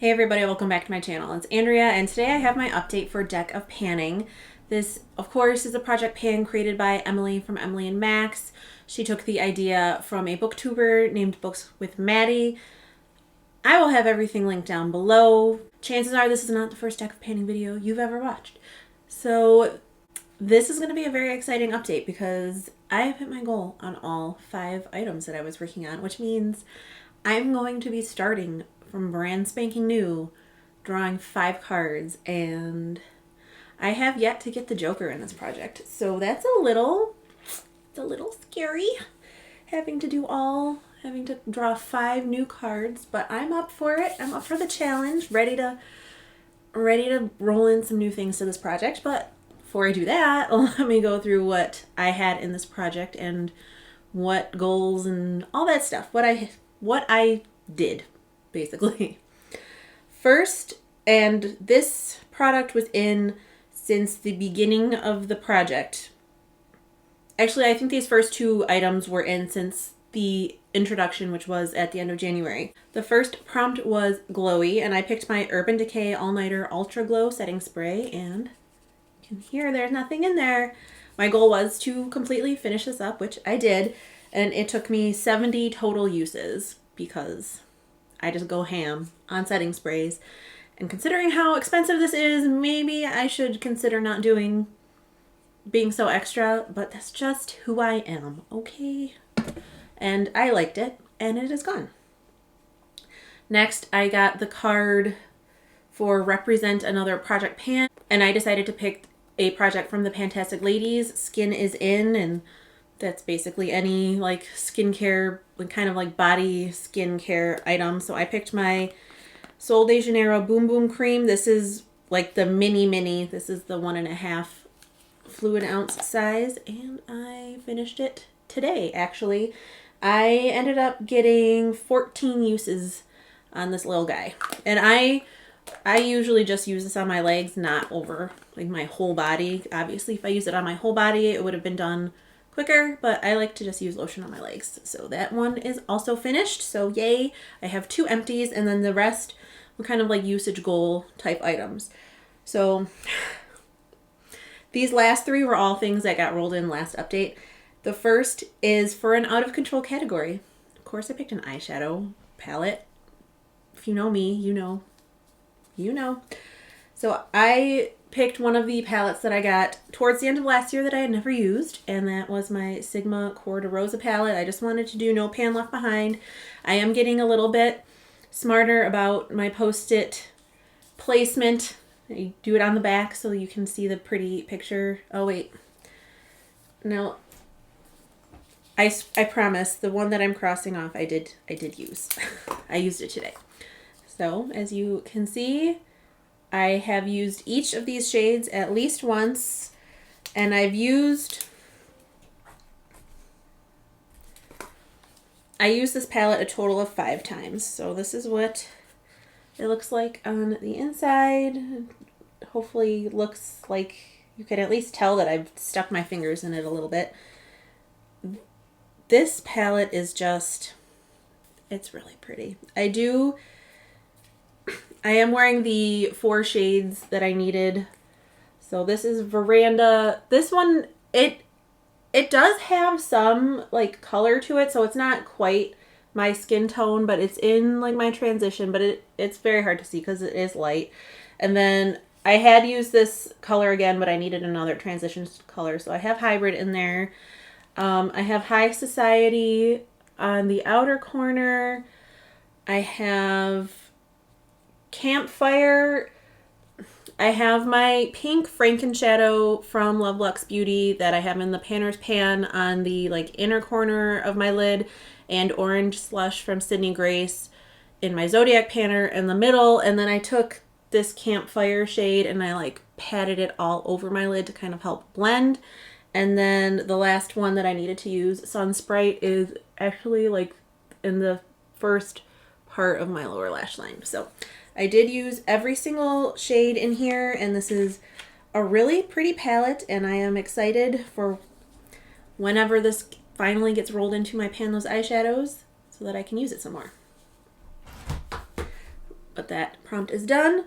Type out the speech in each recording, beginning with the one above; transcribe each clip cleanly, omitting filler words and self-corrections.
Hey everybody, welcome back to my channel. It's Andrea, and today I have my update for Deck of Panning. This, of course, is a project pan created by Emily from Emily and Max. She took the idea from a booktuber named Books with Maddie. I will have everything linked down below. Chances are this is not the first Deck of Panning video you've ever watched. So this is going to be a very exciting update because I have hit my goal on all 5 items that I was working on, which means I'm going to be starting from brand spanking new, drawing 5 cards, and I have yet to get the Joker in this project. So that's a little scary, having to draw 5 new cards, but I'm up for it. I'm up for the challenge, ready to roll in some new things to this project. But before I do that, let me go through what I had in this project and what goals and all that stuff, what I did, basically. First, and this product was in since the beginning of the project. Actually, I think these first 2 items were in since the introduction, which was at the end of January. The first prompt was glowy, and I picked my Urban Decay All Nighter Ultra Glow Setting Spray, and you can hear there's nothing in there. My goal was to completely finish this up, which I did, and it took me 70 total uses because I just go ham on setting sprays. And considering how expensive this is, maybe I should consider not being so extra, but that's just who I am, okay? And I liked it, and it is gone. Next, I got the card for Represent Another Project Pan, and I decided to pick a project from the Fantastic Ladies. Skin is in, and that's basically any like skincare, kind of like body skincare item. So I picked my Sol de Janeiro Boom Boom Cream. This is like the mini. This is the 1.5 fluid ounce size, and I finished it today, actually. I ended up getting 14 uses on this little guy. And I usually just use this on my legs, not over like my whole body. Obviously, if I use it on my whole body, it would have been done quicker, but I like to just use lotion on my legs. So that one is also finished. So yay, I have 2 empties, and then the rest were kind of like usage goal type items. So these last 3 were all things that got rolled in last update. The first is for an out of control category. Of course, I picked an eyeshadow palette. If you know me, you know. So I picked one of the palettes that I got towards the end of last year that I had never used, and that was my Sigma Core de Rosa palette. I just wanted to do no pan left behind. I am getting a little bit smarter about my Post-it placement. I do it on the back so you can see the pretty picture. Oh wait, no, I promise the one that I'm crossing off I did use. I used it today. So as you can see, I have used each of these shades at least once, and I used this palette a total of 5 times. So this is what it looks like on the inside. Hopefully looks like you can at least tell that I've stuck my fingers in it a little bit. This palette is just, it's really pretty. I am wearing the 4 shades that I needed. So this is Veranda. This one, it does have some like color to it, so it's not quite my skin tone, but it's in like my transition, but it's very hard to see because it is light. And then I had used this color again, but I needed another transition color, so I have Hybrid in there. I have High Society on the outer corner. I have Campfire. I have my pink Frankenshadow from Love Luxe Beauty that I have in the Panner's Pan on the like inner corner of my lid, and Orange Slush from Sydney Grace in my Zodiac Panner in the middle. And then I took this Campfire shade and I like patted it all over my lid to kind of help blend. And then the last one that I needed to use, Sun Sprite, is actually like in the first part of my lower lash line. So I did use every single shade in here, and this is a really pretty palette, and I am excited for whenever this finally gets rolled into my Pan Those eyeshadows so that I can use it some more. But that prompt is done.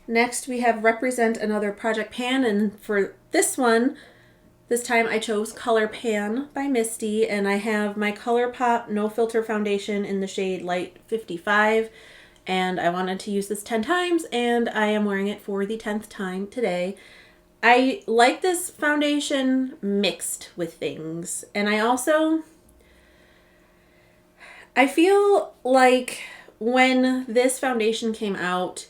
Next, we have Represent Another Project Pan, and for this one, this time I chose Color Pan by Misty, and I have my ColourPop No Filter Foundation in the shade Light 55, and I wanted to use this 10 times, and I am wearing it for the 10th time today. I like this foundation mixed with things, and I feel like when this foundation came out,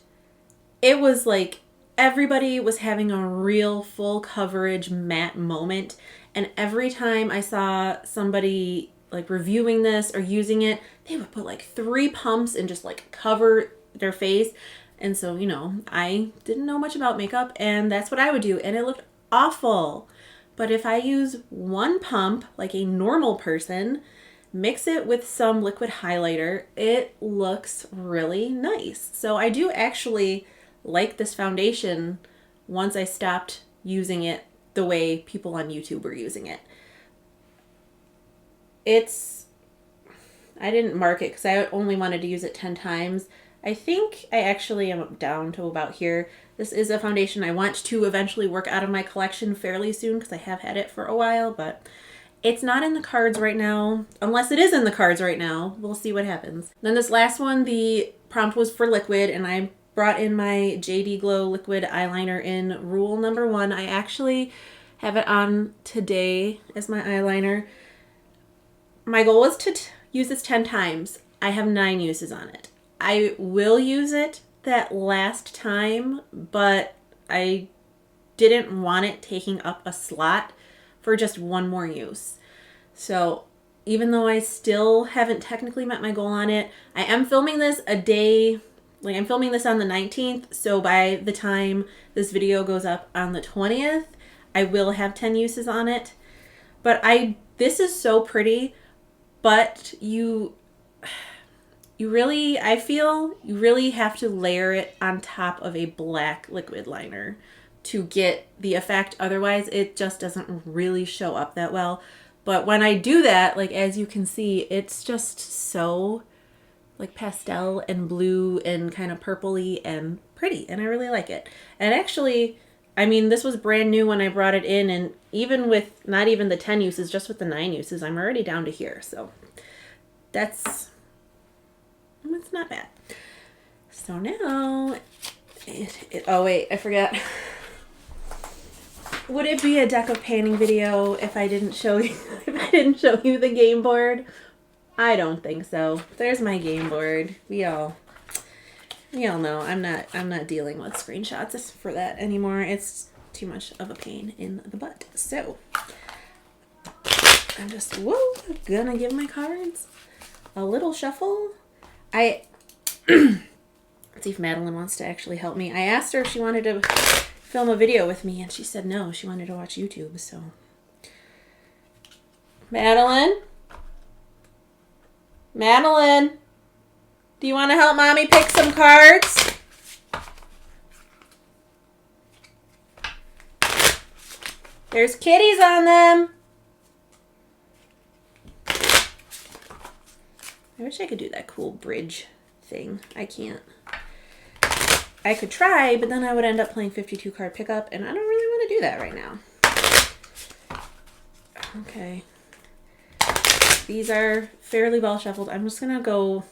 it was like everybody was having a real full coverage matte moment. And every time I saw somebody like reviewing this or using it, they would put like 3 pumps and just like cover their face. And so, you know, I didn't know much about makeup, and that's what I would do. And it looked awful. But if I use 1 pump like a normal person, mix it with some liquid highlighter, it looks really nice. So I do actually like this foundation once I stopped using it the way people on YouTube were using it. I didn't mark it because I only wanted to use it 10 times. I think I actually am down to about here. This is a foundation I want to eventually work out of my collection fairly soon because I have had it for a while, but it's not in the cards right now. Unless it is in the cards right now. We'll see what happens. Then this last one, the prompt was for liquid, and I brought in my JD Glow liquid eyeliner in rule number 1. I actually have it on today as my eyeliner. My goal was to use this 10 times. I have 9 uses on it. I will use it that last time, but I didn't want it taking up a slot for just 1 more use. So even though I still haven't technically met my goal on it, I am filming this a day, like I'm filming this on the 19th, so by the time this video goes up on the 20th, I will have 10 uses on it. But this is so pretty, but I feel you really have to layer it on top of a black liquid liner to get the effect. Otherwise, it just doesn't really show up that well. But when I do that, like as you can see, it's just so like pastel and blue and kind of purpley and pretty, and I really like it. And actually, I mean, this was brand new when I brought it in, and even with not even the 10 uses, just with the 9 uses, I'm already down to here. So it's not bad. So now, oh wait, I forgot. Would it be a deck of panning video if I didn't show you the game board? I don't think so. There's my game board. We all know I'm not dealing with screenshots for that anymore. It's too much of a pain in the butt. So I'm just gonna give my cards a little shuffle. Let's see if Madeline wants to actually help me. I asked her if she wanted to film a video with me, and she said no. She wanted to watch YouTube, so. Madeline? Madeline? Do you want to help Mommy pick some cards? There's kitties on them. I wish I could do that cool bridge thing. I can't. I could try, but then I would end up playing 52 card pickup, and I don't really want to do that right now. Okay. These are fairly well shuffled. I'm just gonna go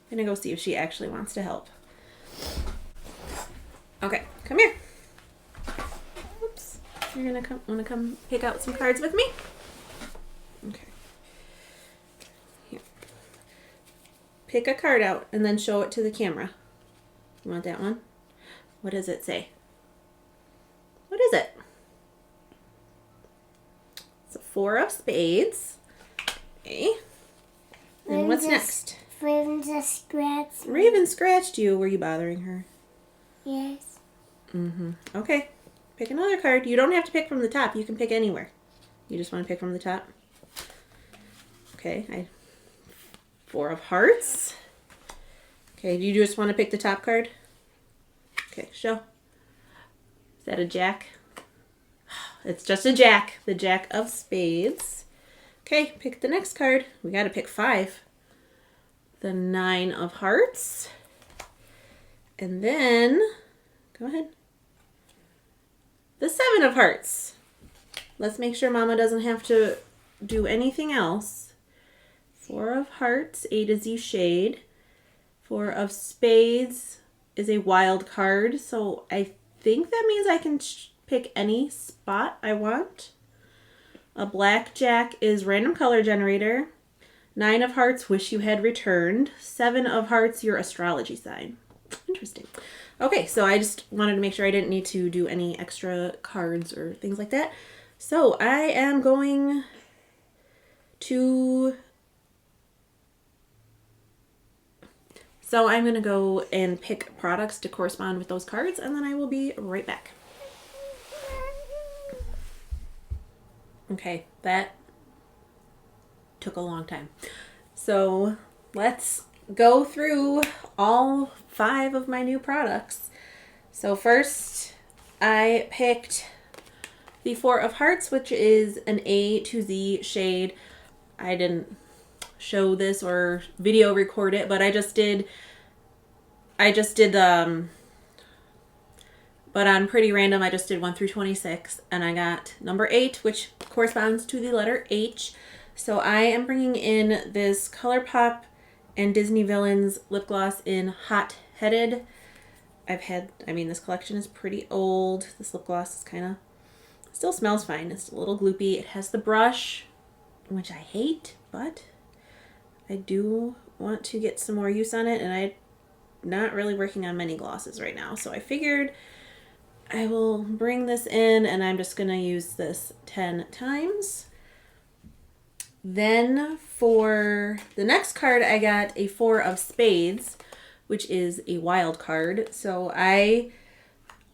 see if she actually wants to help. Okay, come here. Oops. You're gonna wanna come pick out some cards with me? Okay. Here. Pick a card out and then show it to the camera. You want that one? What does it say? What is it? It's a 4 of spades. Okay. And what's next? Raven just scratched me. Raven scratched you. Were you bothering her? Yes. Okay. Pick another card. You don't have to pick from the top. You can pick anywhere. You just want to pick from the top? Okay. 4 of hearts. Okay. Do you just want to pick the top card? Okay. Show. Is that a jack? It's just a jack. The jack of spades. Okay. Pick the next card. We got to pick 5. The 9 of hearts. And then, go ahead. The 7 of Hearts. Let's make sure Mama doesn't have to do anything else. 4 of Hearts, A to Z shade. 4 of Spades is a wild card, so I think that means I can pick any spot I want. A Blackjack is random color generator. 9 of Hearts, wish you had returned. 7 of Hearts, your astrology sign. Interesting. Okay, so I just wanted to make sure I didn't need to do any extra cards or things like that. So I am going to... So I'm going to go and pick products to correspond with those cards, and then I will be right back. Okay, that took a long time. So let's go through all 5 of my new products. So first, I picked the 4 of Hearts, which is an A to Z shade. I didn't show this or video record it, but I just did but on Pretty Random, I just did 1 through 26, and I got number 8, which corresponds to the letter H. So I am bringing in this ColourPop and Disney Villains lip gloss in Hot Headed. This collection is pretty old. This lip gloss is still smells fine. It's a little gloopy. It has the brush, which I hate, but I do want to get some more use on it, and I'm not really working on many glosses right now. So I figured I will bring this in, and I'm just going to use this 10 times. Then for the next card, I got a 4 of Spades, which is a wild card. So I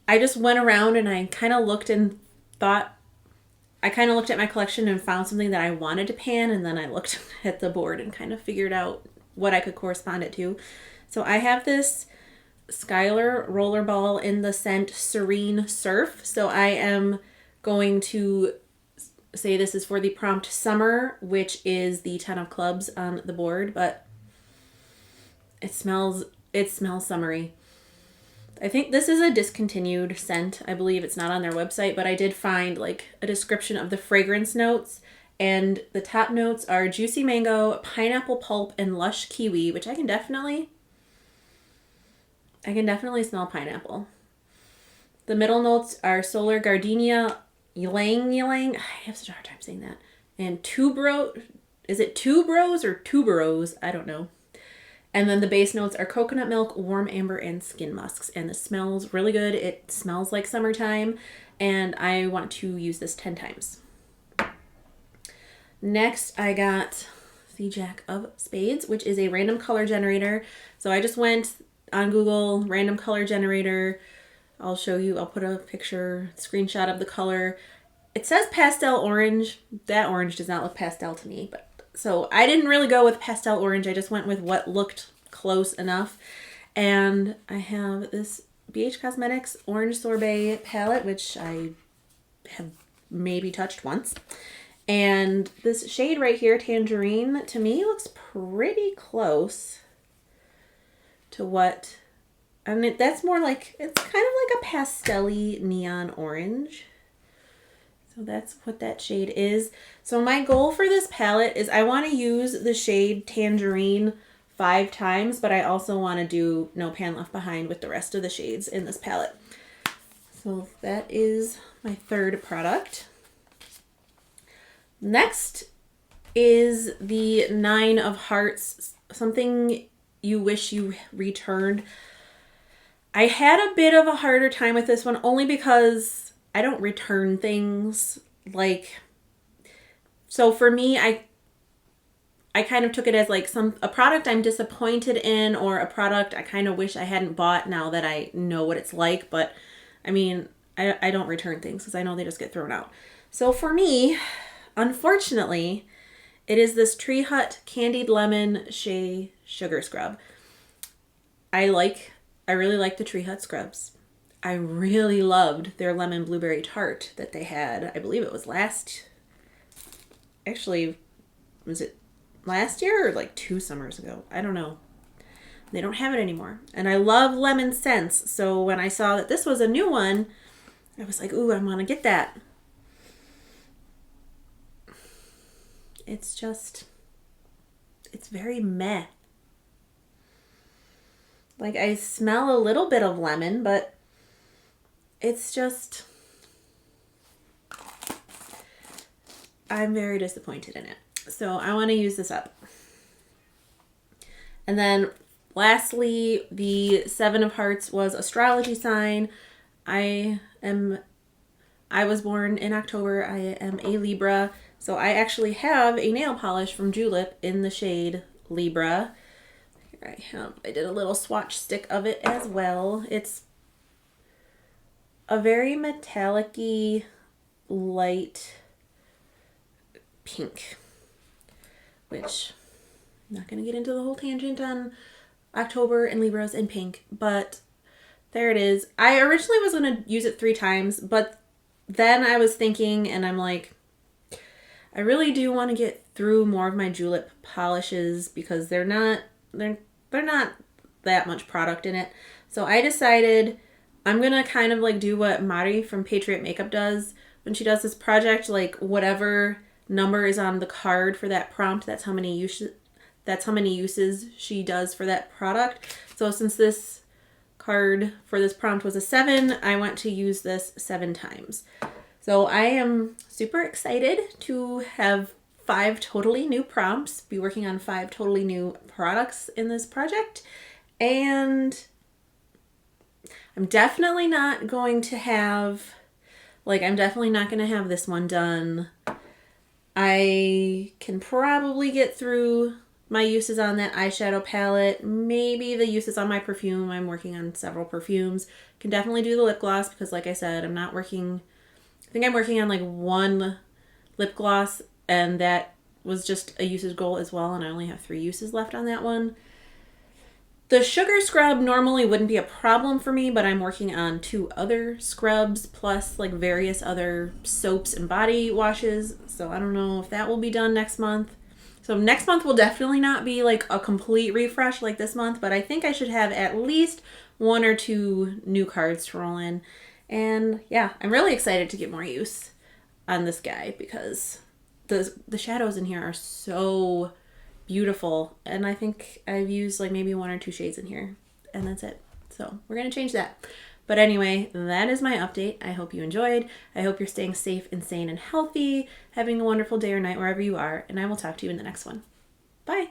just went around and I kind of looked and thought, I kind of looked at my collection and found something that I wanted to pan, and then I looked at the board and kind of figured out what I could correspond it to. So I have this Skylar rollerball in the scent Serene Surf. So I am going to say this is for the prompt Summer, which is the 10 of clubs on the board, but it smells summery. I think this is a discontinued scent. I believe it's not on their website, but I did find like a description of the fragrance notes, and the top notes are juicy mango, pineapple pulp, and lush kiwi, which I can definitely smell pineapple. The middle notes are solar gardenia, ylang, I have such a hard time saying that, and is it tuberose or tuberose? I don't know. And then the base notes are coconut milk, warm amber, and skin musks. And this smells really good. It smells like summertime, and I want to use this 10 times. Next, I got the Jack of Spades, which is a random color generator. So I just went on Google, random color generator. I'll show you, I'll put a screenshot of the color. It says pastel orange. That orange does not look pastel to me, but so I didn't really go with pastel orange. I just went with what looked close enough. And I have this BH Cosmetics Orange Sorbet palette, which I have maybe touched once. And this shade right here, Tangerine, to me looks pretty close to what, that's more like, it's kind of like a pastel-y neon orange. So that's what that shade is. So my goal for this palette is I want to use the shade Tangerine 5 times, but I also want to do No Pan Left Behind with the rest of the shades in this palette. So that is my 3rd product. Next is the 9 of Hearts, something you wish you returned. I had a bit of a harder time with this one only because I don't return things. So for me, I kind of took it as like a product I'm disappointed in, or a product I kind of wish I hadn't bought now that I know what it's like. But I mean, I don't return things because I know they just get thrown out. So for me, unfortunately, it is this Tree Hut Candied Lemon Shea Sugar Scrub. I really like the Tree Hut scrubs. I really loved their lemon blueberry tart that they had. I believe it was was it last year or like 2 summers ago? I don't know. They don't have it anymore. And I love lemon scents. So when I saw that this was a new one, I was like, ooh, I want to get that. It's just, it's very meh. Like, I smell a little bit of lemon, but it's just, I'm very disappointed in it. So I want to use this up. And then lastly, the Seven of Hearts was astrology sign. I was born in October. I am a Libra. So I actually have a nail polish from Julep in the shade Libra. Here I did a little swatch stick of it as well. It's a very metallic-y, light pink, which I'm not going to get into the whole tangent on October and Libras and pink, but there it is. I originally was going to use it 3 times, but then I was thinking, and I'm like, I really do want to get through more of my Julep polishes because they're not that much product in it. So I decided I'm going to kind of like do what Mari from Patriot Makeup does when she does this project, like whatever number is on the card for that prompt, that's how many uses she does for that product. So since this card for this prompt was a 7, I want to use this 7 times. So I am super excited to have 5 totally new prompts, be working on 5 totally new products in this project. And I'm definitely not going to have, I'm definitely not going to have this one done. I can probably get through my uses on that eyeshadow palette, maybe the uses on my perfume. I'm working on several perfumes. Can definitely do the lip gloss because like I said, I think I'm working on like 1 lip gloss, and that was just a usage goal as well, and I only have 3 uses left on that one. The sugar scrub normally wouldn't be a problem for me, but I'm working on 2 other scrubs plus like various other soaps and body washes, so I don't know if that will be done next month. So next month will definitely not be like a complete refresh like this month, but I think I should have at least 1 or 2 new cards to roll in. And yeah, I'm really excited to get more use on this guy because the shadows in here are so beautiful. And I think I've used like maybe 1 or 2 shades in here, and that's it. So we're going to change that. But anyway, that is my update. I hope you enjoyed. I hope you're staying safe and sane and healthy, having a wonderful day or night wherever you are, and I will talk to you in the next one. Bye.